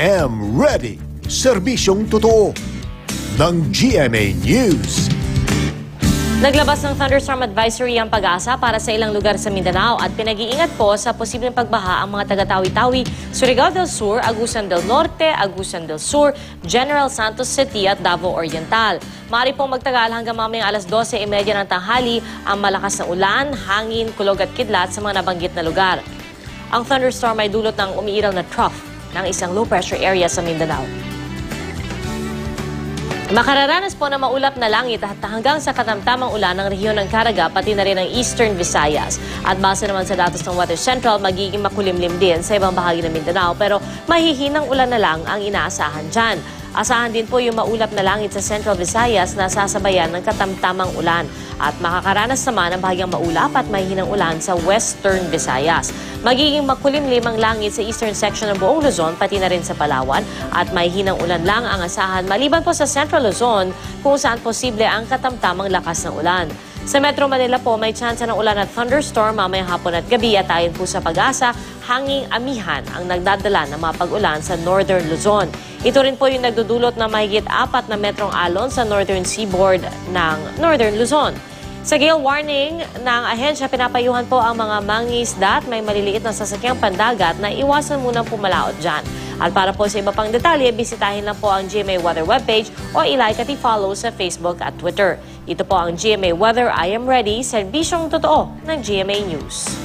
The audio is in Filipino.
am ready. Serbisyong totoo ng GMA News. Naglabas ng thunderstorm advisory ang Pag-asa para sa ilang lugar sa Mindanao at pinag-iingat po sa posibleng pagbaha ang mga taga-Tawi-Tawi, Surigao del Sur, Agusan del Norte, Agusan del Sur, General Santos City at Davao Oriental. Maaari pong magtagal hanggang mamayang alas 12:30 ng tanghali ang malakas na ulan, hangin, kulog at kidlat sa mga nabanggit na lugar. Ang thunderstorm ay dulot ng umiiral na trough ng isang low-pressure area sa Mindanao. Makararanas po ng maulap na langit at hanggang sa katamtamang ulan ng rehiyon ng Caraga pati na rin ang Eastern Visayas. At base naman sa datos ng Weather Central, magiging makulimlim din sa ibang bahagi ng Mindanao pero mahihinang ulan na lang ang inaasahan dyan. Asahan din po yung maulap na langit sa Central Visayas na sasabayan ng katamtamang ulan. At makakaranas naman ang bahagyang maulap at mahihinang ulan sa Western Visayas. Magiging makulimlim ang langit sa eastern section ng buong Luzon pati na rin sa Palawan at mahihinang ulan lang ang asahan maliban po sa Central Luzon kung saan posible ang katamtamang lakas ng ulan. Sa Metro Manila po, may tsansa ng ulan at thunderstorm mamayang hapon at gabi at ayon po sa Pag-asa, hanging amihan ang nagdadala ng mga pag-ulan sa Northern Luzon. Ito rin po yung nagdudulot na mahigit 4 na metrong alon sa northern seaboard ng Northern Luzon. Sa gale warning ng ahensya, pinapayuhan po ang mga mangingisda at may maliliit na sasakyang pandagat na iwasan munang pumalaot dyan. At para po sa iba pang detalye, bisitahin lang po ang GMA Weather webpage o ilike at i-follow sa Facebook at Twitter. Ito po ang GMA Weather I Am Ready, serbisyong totoo ng GMA News.